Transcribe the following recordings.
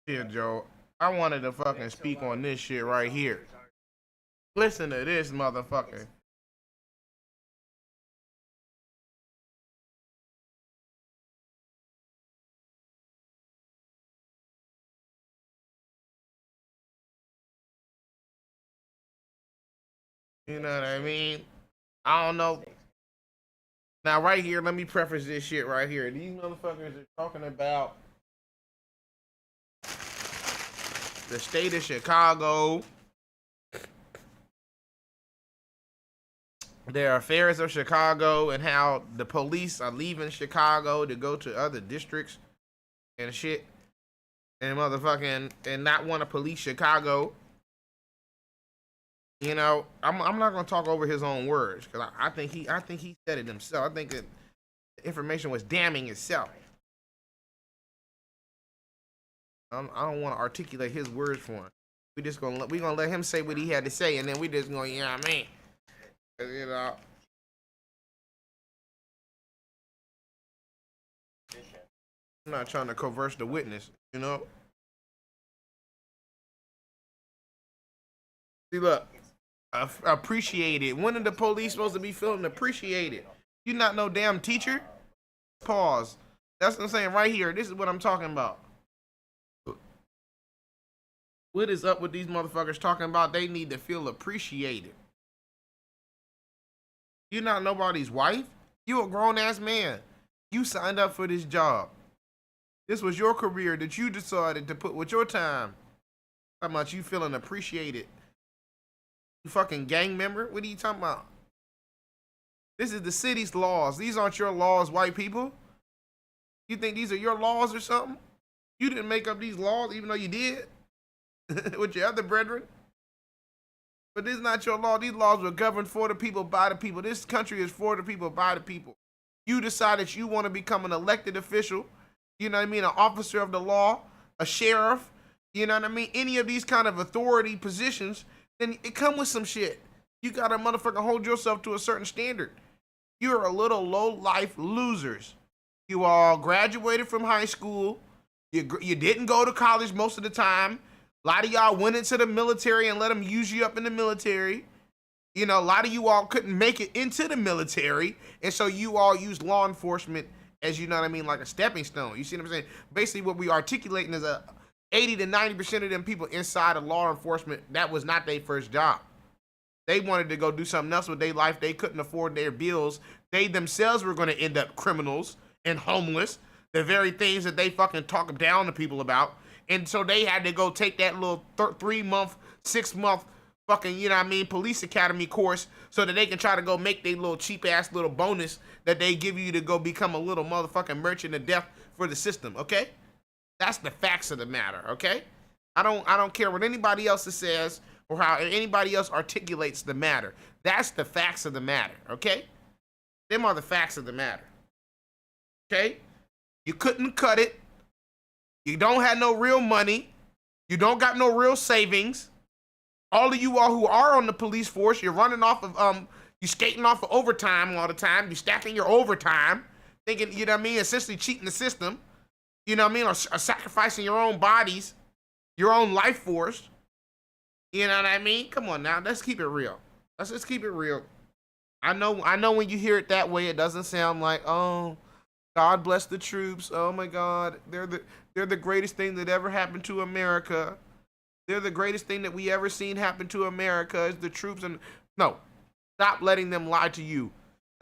Here, Joe. I wanted to fucking speak on this shit right here. Listen to this, motherfucker. You know what I mean? I don't know. Now, right here, let me preface this shit right here. These motherfuckers are talking about the state of Chicago, their affairs of Chicago, and how the police are leaving Chicago to go to other districts and shit, and motherfucking, and not want to police Chicago. You know, I'm not gonna talk over his own words because I think he said it himself. I think that the information was damning itself. I don't want to articulate his words for him. We gonna let him say what he had to say, and then we just gonna, you know what I mean? You know. I'm not trying to coerce the witness, you know. See, look, appreciated. When are the police supposed to be feeling appreciated? You not no damn teacher? Pause. That's what I'm saying right here. This is what I'm talking about. What is up with these motherfuckers talking about they need to feel appreciated? You're not nobody's wife. You a grown-ass man. You signed up for this job. This was your career that you decided to put with your time. How much you feeling appreciated? You fucking gang member? What are you talking about? This is the city's laws. These aren't your laws, white people. You think these are your laws or something? You didn't make up these laws even though you did with your other brethren. But this is not your law. These laws were governed for the people, by the people. This country is for the people, by the people. You decide that you want to become an elected official, you know what I mean, an officer of the law, a sheriff, you know what I mean, any of these kind of authority positions, then it come with some shit. You gotta motherfucking hold yourself to a certain standard. You're a little low-life losers. You all graduated from high school. You didn't go to college most of the time. A lot of y'all went into the military and let them use you up in the military. You know, a lot of you all couldn't make it into the military, and so you all used law enforcement as, you know what I mean, like a stepping stone. You see what I'm saying? Basically, what we articulating is 80 to 90% of them people inside of law enforcement, that was not their first job. They wanted to go do something else with their life. They couldn't afford their bills. They themselves were going to end up criminals and homeless, the very things that they fucking talk down to people about. And so they had to go take that little 3-month, 6-month fucking, you know what I mean, police academy course so that they can try to go make their little cheap-ass little bonus that they give you to go become a little motherfucking merchant of death for the system, okay? That's the facts of the matter, okay? I don't care what anybody else says or how anybody else articulates the matter. That's the facts of the matter, okay? Them are the facts of the matter, okay? You couldn't cut it. You don't have no real money. You don't got no real savings. All of you all who are on the police force, you're running off of, you skating off of overtime all the time. You're stacking your overtime, thinking, you know what I mean, essentially cheating the system. You know what I mean, or sacrificing your own bodies, your own life force. You know what I mean? Come on now, let's keep it real. Let's just keep it real. I know when you hear it that way, it doesn't sound like, oh, God bless the troops. Oh my God, they're the greatest thing that ever happened to America. They're the greatest thing that we ever seen happen to America is the troops. And no, stop letting them lie to you.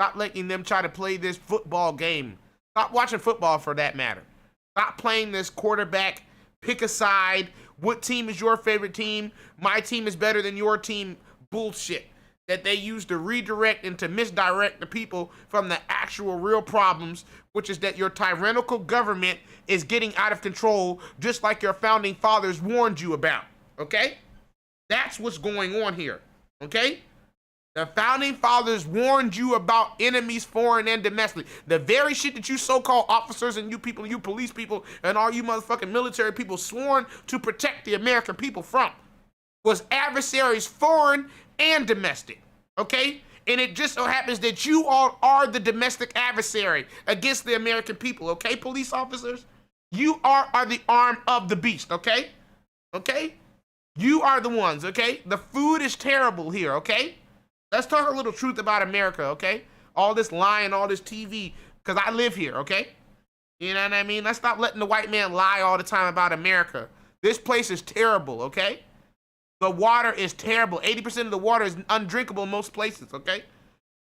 Stop letting them try to play this football game. Stop watching football for that matter. Stop playing this quarterback, pick a side. What team is your favorite team? My team is better than your team bullshit that they use to redirect and to misdirect the people from the actual real problems, which is that your tyrannical government is getting out of control, just like your founding fathers warned you about, okay? That's what's going on here, okay? The founding fathers warned you about enemies, foreign and domestic. The very shit that you so-called officers and you people, you police people, and all you motherfucking military people sworn to protect the American people from was adversaries, foreign and domestic, okay? And it just so happens that you all are the domestic adversary against the American people, okay, police officers? You are the arm of the beast, okay? Okay? You are the ones, okay? The food is terrible here, okay? Let's talk a little truth about America, okay? All this lying, all this TV, because I live here, okay? You know what I mean? Let's stop letting the white man lie all the time about America. This place is terrible, okay? The water is terrible. 80% of the water is undrinkable in most places, okay?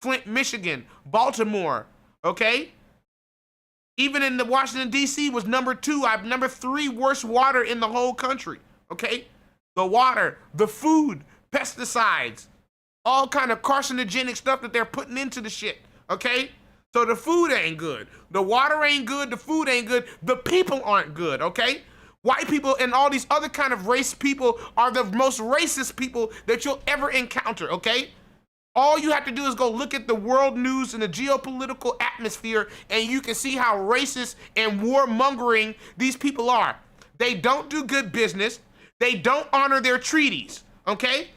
Flint, Michigan, Baltimore, okay? Even in the Washington, D.C. was number 2. I have number 3 worst water in the whole country, okay? The water, the food, pesticides, all kind of carcinogenic stuff that they're putting into the shit, okay? So the food ain't good. The water ain't good. The food ain't good. The people aren't good, okay? White people and all these other kind of race people are the most racist people that you'll ever encounter, okay? All you have to do is go look at the world news and the geopolitical atmosphere, and you can see how racist and warmongering these people are. They don't do good business. They don't honor their treaties, okay?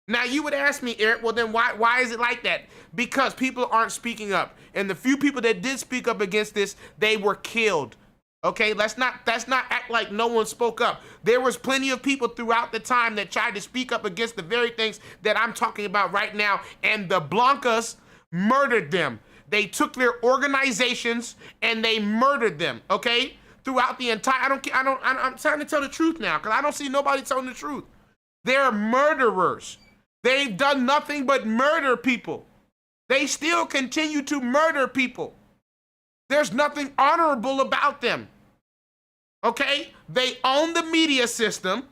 Now, you would ask me, Eric, well, then why is it like that? Because people aren't speaking up. And the few people that did speak up against this, they were killed. Okay, let's not act like no one spoke up. There was plenty of people throughout the time that tried to speak up against the very things that I'm talking about right now, and the Blancas murdered them. They took their organizations and they murdered them, okay? Throughout the entire, I'm trying to tell the truth now, because I don't see nobody telling the truth. They're murderers. They've done nothing but murder people. They still continue to murder people. There's nothing honorable about them. Okay? They own the media system,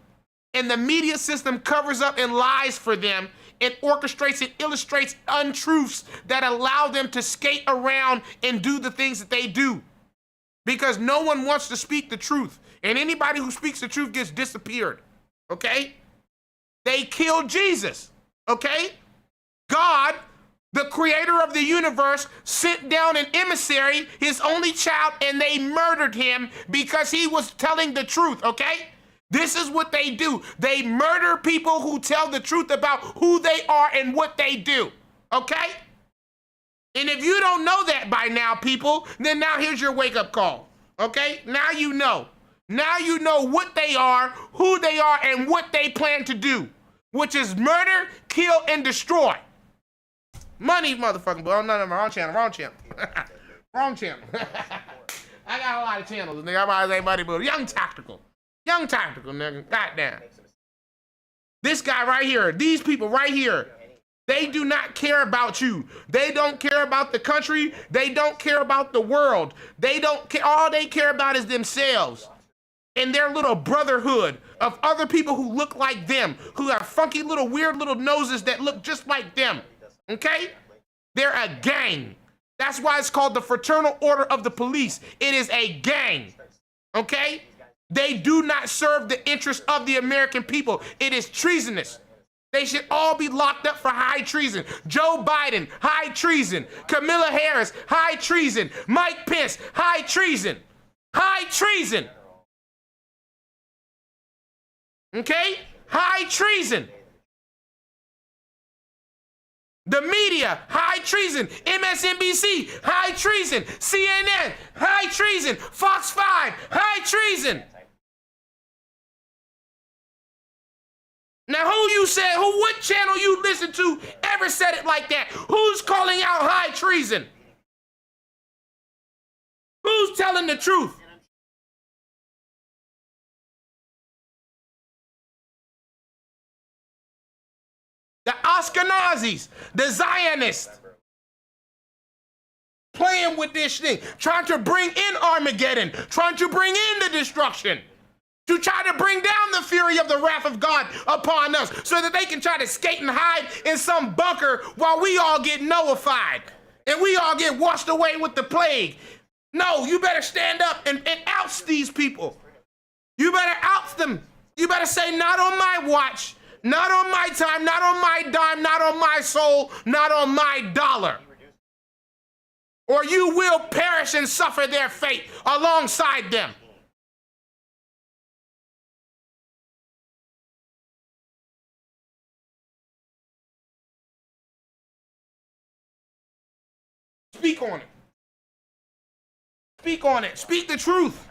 and the media system covers up and lies for them and orchestrates and illustrates untruths that allow them to skate around and do the things that they do. Because no one wants to speak the truth, and anybody who speaks the truth gets disappeared. Okay? They killed Jesus. Okay? God, the creator of the universe, sent down an emissary, his only child, and they murdered him because he was telling the truth, okay? This is what they do. They murder people who tell the truth about who they are and what they do, okay? And if you don't know that by now, people, then now here's your wake-up call, okay? Now you know. Now you know what they are, who they are, and what they plan to do, which is murder, kill, and destroy. Money, motherfucking, but no, wrong channel. Wrong channel, I got a lot of channels, nigga. Everybody's anybody but Young Tactical, nigga. Goddamn. This guy right here, these people right here, they do not care about you. They don't care about the country. They don't care about the world. They don't care. All they care about is themselves and their little brotherhood of other people who look like them, who have funky little weird little noses that look just like them. Okay? They're a gang. That's why it's called the Fraternal Order of the Police. It is a gang. Okay? They do not serve the interests of the American people. It is treasonous. They should all be locked up for high treason. Joe Biden, high treason. Kamala Harris, high treason. Mike Pence, high treason. High treason. Okay? High treason. The media, high treason. MSNBC, high treason. CNN, high treason. Fox 5, high treason. Now, what channel you listen to ever said it like that? Who's calling out high treason? Who's telling the truth? The Ashkenazis, the Zionists, playing with this thing, trying to bring in Armageddon, trying to bring in the destruction, to try to bring down the fury of the wrath of God upon us so that they can try to skate and hide in some bunker while we all get nullified and we all get washed away with the plague. No, you better stand up and oust these people. You better oust them. You better say, not on my watch. Not on my time, not on my dime, not on my soul, not on my dollar. Or you will perish and suffer their fate alongside them. Speak on it. Speak on it. Speak the truth.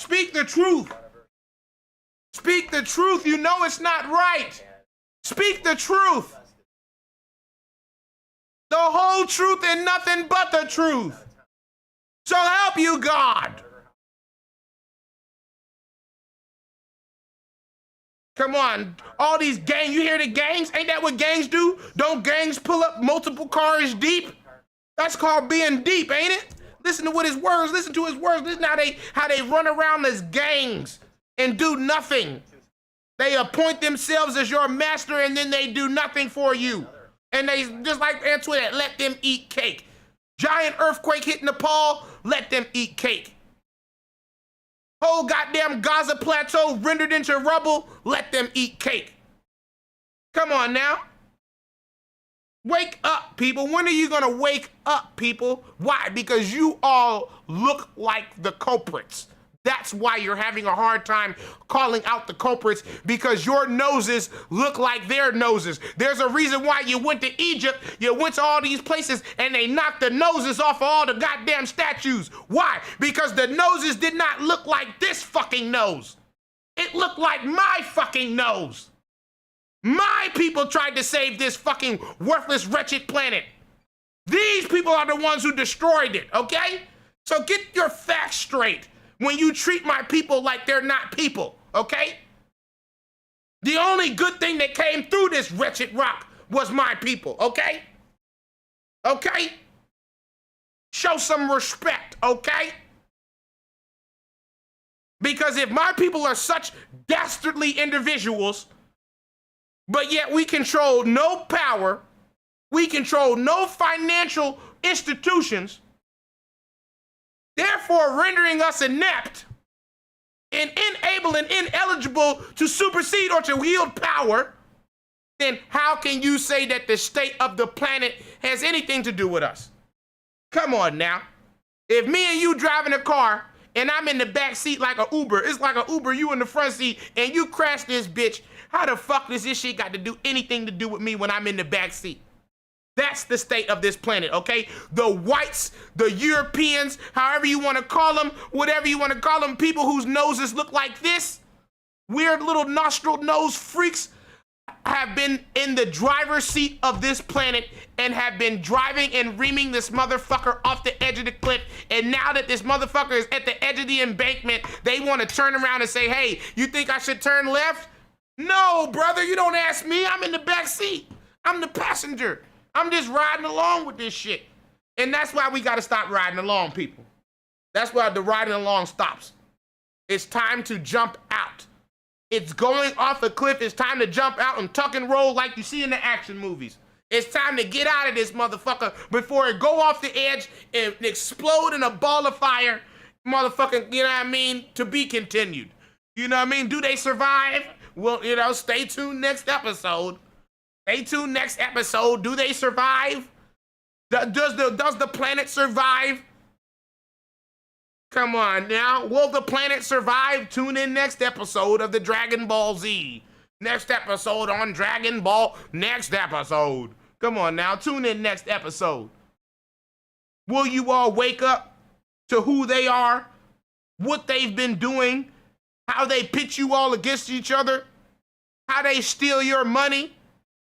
Speak the truth. Speak the truth. You know it's not right. Speak the truth. The whole truth and nothing but the truth. So help you God. Come on, all these gangs, you hear the gangs? Ain't that what gangs do? Don't gangs pull up multiple cars deep? That's called being deep, ain't it? Listen to what his words, listen to his words. Listen how they run around as gangs and do nothing. They appoint themselves as your master and then they do nothing for you. And they, just like Antoinette, let them eat cake. Giant earthquake hit Nepal, let them eat cake. Whole goddamn Gaza plateau rendered into rubble, let them eat cake. Come on now. Wake up, people. When are you gonna wake up, people? Why? Because you all look like the culprits. That's why you're having a hard time calling out the culprits, because your noses look like their noses. There's a reason why you went to Egypt, you went to all these places, and they knocked the noses off of all the goddamn statues. Why? Because the noses did not look like this fucking nose. It looked like my fucking nose. My people tried to save this fucking worthless, wretched planet. These people are the ones who destroyed it, okay? So get your facts straight when you treat my people like they're not people, okay? The only good thing that came through this wretched rock was my people, okay? Okay? Show some respect, okay? Because if my people are such dastardly individuals, but yet we control no power, we control no financial institutions, therefore rendering us inept and unable and ineligible to supersede or to wield power, then how can you say that the state of the planet has anything to do with us? Come on now. If me and you driving a car and I'm in the back seat like an Uber, it's like an Uber, you in the front seat, and you crash this bitch, how the fuck does this shit got to do anything to do with me when I'm in the back seat? That's the state of this planet, okay? The whites, the Europeans, however you want to call them, whatever you want to call them, people whose noses look like this, weird little nostril nose freaks, have been in the driver's seat of this planet and have been driving and reaming this motherfucker off the edge of the cliff. And now that this motherfucker is at the edge of the embankment, they want to turn around and say, hey, you think I should turn left? No, brother, you don't ask me. I'm in the back seat. I'm the passenger. I'm just riding along with this shit. And that's why we got to stop riding along, people. That's why the riding along stops. It's time to jump out. It's going off a cliff. It's time to jump out and tuck and roll like you see in the action movies. It's time to get out of this motherfucker before it go off the edge and explode in a ball of fire. Motherfucking, you know what I mean? To be continued. You know what I mean? Do they survive? Well, you know, stay tuned next episode. Stay tuned next episode. Do they survive? Does the planet survive? Come on now. Will the planet survive? Tune in next episode of the Dragon Ball Z. Next episode on Dragon Ball. Next episode. Come on now. Tune in next episode. Will you all wake up to who they are? What they've been doing? How they pit you all against each other? How they steal your money?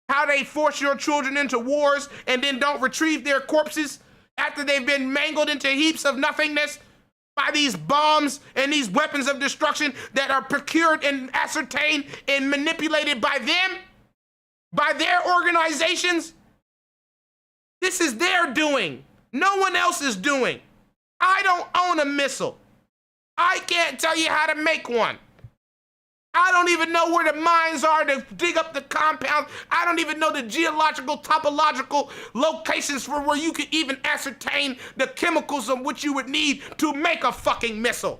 How they force your children into wars and then don't retrieve their corpses after they've been mangled into heaps of nothingness by these bombs and these weapons of destruction that are procured and ascertained and manipulated by them, by their organizations. This is their doing. No one else is doing. I don't own a missile. I can't tell you how to make one. I don't even know where the mines are to dig up the compound. I don't even know the geological, topological locations for where you could even ascertain the chemicals of which you would need to make a fucking missile.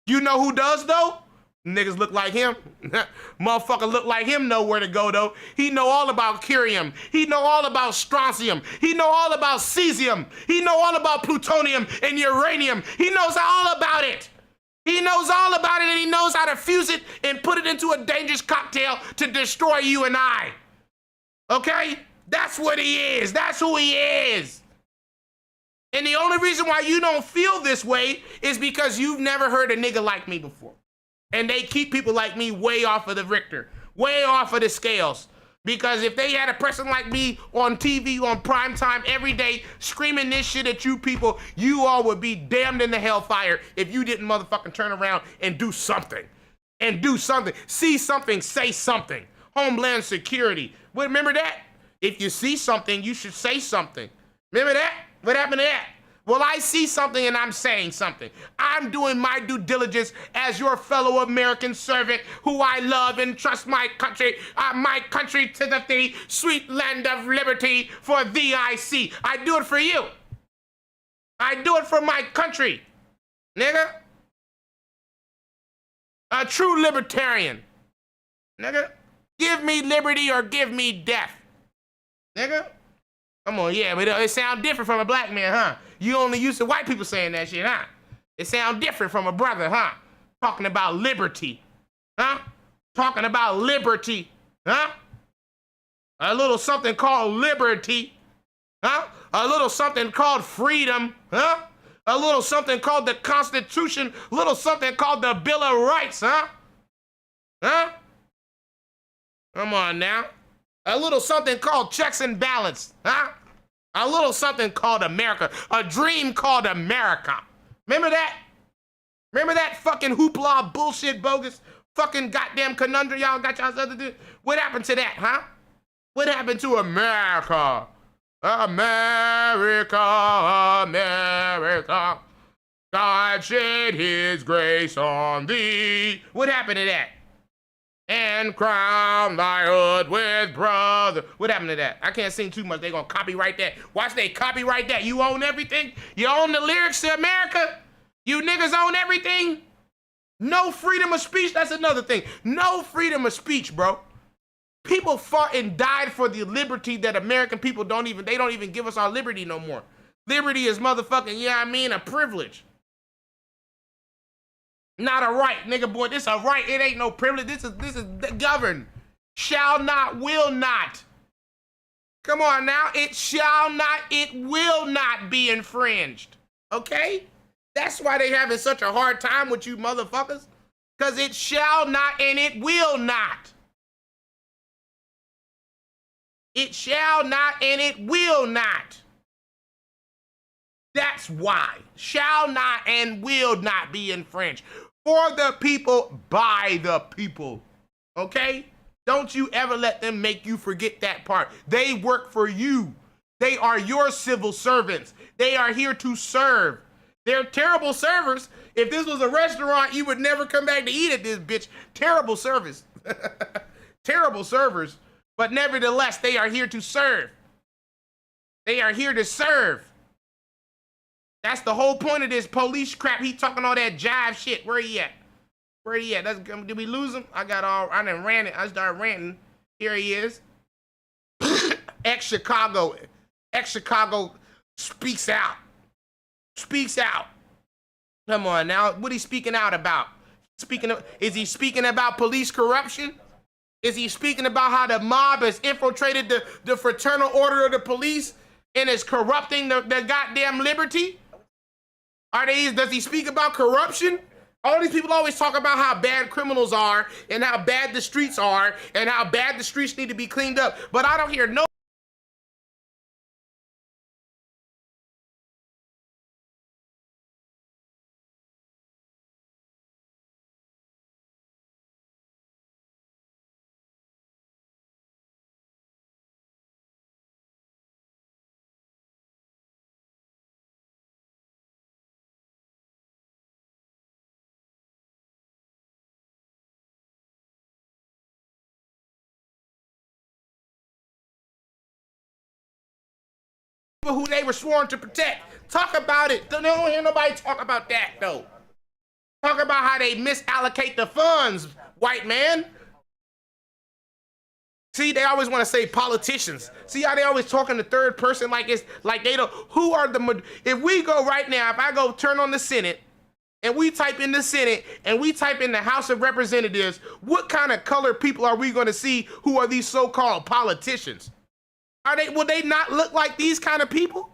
You know who does, though? Niggas look like him. Motherfucker look like him know where to go, though. He know all about curium. He know all about strontium. He know all about cesium. He know all about plutonium and uranium. He knows all about it. He knows all about it, and he knows how to fuse it and put it into a dangerous cocktail to destroy you and I. Okay? That's what he is. That's who he is. And the only reason why you don't feel this way is because you've never heard a nigga like me before. And they keep people like me way off of the Richter, way off of the scales. Because if they had a person like me on TV on prime time every day screaming this shit at you people, you all would be damned in the hellfire if you didn't motherfucking turn around and do something. And do something. See something, say something. Homeland Security. Remember that? If you see something, you should say something. Remember that? What happened to that? Well, I see something and I'm saying something. I'm doing my due diligence as your fellow American servant who I love and trust my country to the thee, sweet land of liberty, for thee I see. I do it for you. I do it for my country, nigga. A true libertarian, nigga. Give me liberty or give me death, nigga. Come on, yeah, but it sound different from a black man, huh? You only used to white people saying that shit, huh? It sound different from a brother, huh? Talking about liberty, huh? Talking about liberty, huh? A little something called liberty, huh? A little something called freedom, huh? A little something called the Constitution, a little something called the Bill of Rights, huh? Huh? Come on now. A little something called checks and balance, huh? A little something called America. A dream called America. Remember that? Remember that fucking hoopla bullshit bogus fucking goddamn conundrum y'all got y'all to do? What happened to that, huh? What happened to America? America, America. God shed his grace on thee. What happened to that? And crown thy hood with brother. What happened to that? I can't sing too much. They gonna copyright that. Watch they copyright that. You own everything? You own the lyrics to America? You niggas own everything? No freedom of speech? That's another thing. No freedom of speech, bro. People fought and died for the liberty that American people don't even give us our liberty no more. Liberty is motherfucking, yeah, I mean, a privilege. Not a right, nigga boy. This a right. It ain't no privilege. This is governed. Shall not, will not. Come on now. It shall not, it will not be infringed. Okay? That's why they having such a hard time with you motherfuckers. Because it shall not and it will not. It shall not and it will not. That's why. Shall not and will not be infringed. For the people, by the people. Okay? Don't you ever let them make you forget that part. They work for you. They are your civil servants. They are here to serve. They're terrible servers. If this was a restaurant, you would never come back to eat at this bitch. Terrible service. Terrible servers. But nevertheless, they are here to serve. They are here to serve. That's the whole point of this police crap. He talking all that jive shit. Where he at? Where he at? Did we lose him? I done ran it. I started ranting. Here he is. Ex-Chicago speaks out. Speaks out. Come on now. What he speaking out about? Is he speaking about police corruption? Is he speaking about how the mob has infiltrated the fraternal order of the police and is corrupting the goddamn liberty? Does he speak about corruption? All these people always talk about how bad criminals are and how bad the streets are and how bad the streets need to be cleaned up. But I don't hear no who they were sworn to protect. Talk about it. Don't hear nobody talk about that, though. Talk about how they misallocate the funds, white man. See, they always want to say politicians. See how they always talk in the third person like it's like they don't. Who are the? If we go right now, if I go turn on the Senate and we type in the Senate and we type in the House of Representatives, what kind of colored people are we going to see who are these so-called politicians? Will they not look like these kind of people?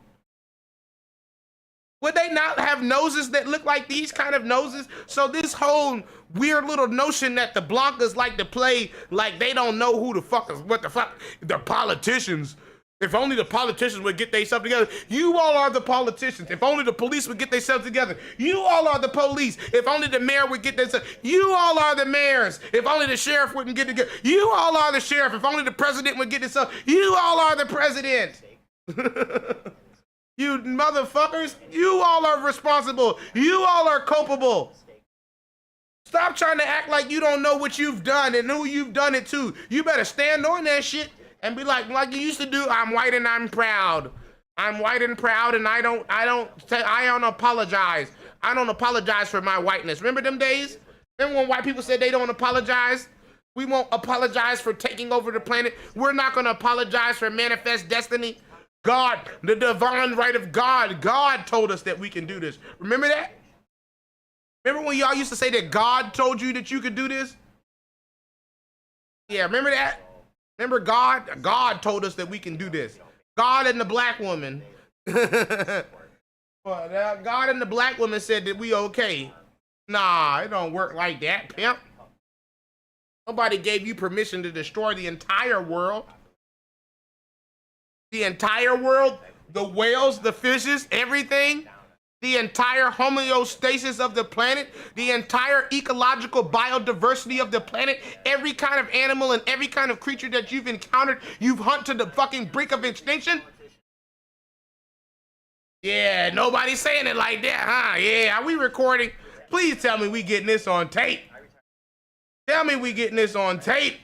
Would they not have noses that look like these kind of noses? So this whole weird little notion that the Blancas like to play like they don't know who the fuck is, what the fuck, the politicians. If only the politicians would get themselves together. You all are the politicians. If only the police would get themselves together. You all are the police. If only the mayor would get themselves. You all are the mayors. If only the sheriff wouldn't get together. You all are the sheriff. If only the president would get himself. You all are the president. You motherfuckers. You all are responsible. You all are culpable. Stop trying to act like you don't know what you've done and who you've done it to. You better stand on that shit. And be like you used to do, I'm white and I'm proud. I'm white and proud and I don't apologize. I don't apologize for my whiteness. Remember them days? Remember when white people said they don't apologize? We won't apologize for taking over the planet. We're not gonna apologize for manifest destiny. God, the divine right of God. God told us that we can do this. Remember that? Remember when y'all used to say that God told you that you could do this? Yeah, remember that? Remember God? God told us that we can do this. God and the black woman. God and the black woman said that we okay. Nah, it don't work like that, pimp. Nobody gave you permission to destroy the entire world. The entire world, the whales, the fishes, everything. The entire homeostasis of the planet, the entire ecological biodiversity of the planet, every kind of animal and every kind of creature that you've encountered, you've hunted to the fucking brink of extinction? Yeah, nobody's saying it like that, huh? Yeah, are we recording? Please tell me we getting this on tape. Tell me we getting this on tape.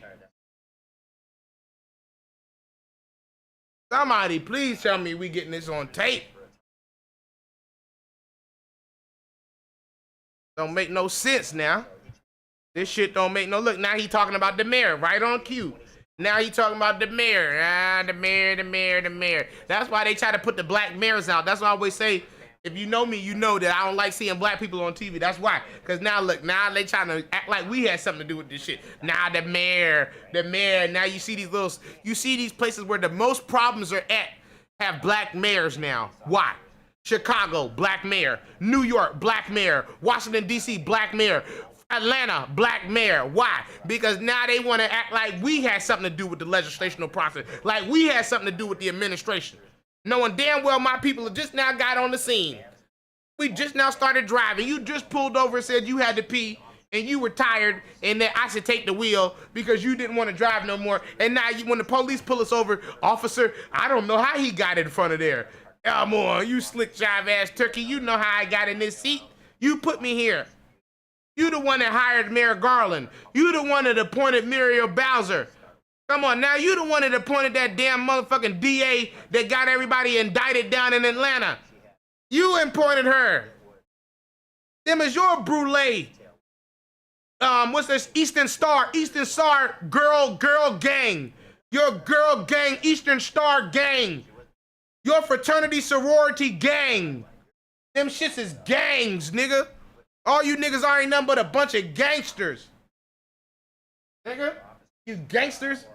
Somebody please tell me we getting this on tape. Don't make no sense now. This shit don't make no look. Now he talking about the mayor, right on cue. Now he talking about the mayor. The mayor. That's why they try to put the black mayors out. That's why I always say, if you know me, you know that I don't like seeing black people on TV. That's why. Because now look, now they trying to act like we had something to do with this shit. Now the mayor. Now you see these places where the most problems are at have black mayors now. Why? Chicago, black mayor. New York, black mayor. Washington, D.C., black mayor. Atlanta, black mayor. Why? Because now they want to act like we had something to do with the legislational process, like we had something to do with the administration. Knowing damn well my people have just now got on the scene. We just now started driving. You just pulled over and said you had to pee and you were tired and that I should take the wheel because you didn't want to drive no more. And now when the police pull us over, officer, I don't know how he got in front of there. Come on, you slick jive ass turkey. You know how I got in this seat. You put me here. You the one that hired Mayor Garland. You the one that appointed Muriel Bowser. Come on, now you the one that appointed that damn motherfucking DA that got everybody indicted down in Atlanta. You appointed her. Them is your brulee. What's this? Eastern Star girl gang. Your girl gang, Eastern Star gang. Your fraternity sorority gang. Them shits is gangs, nigga. All you niggas ain't nothing but a bunch of gangsters. Nigga, you gangsters.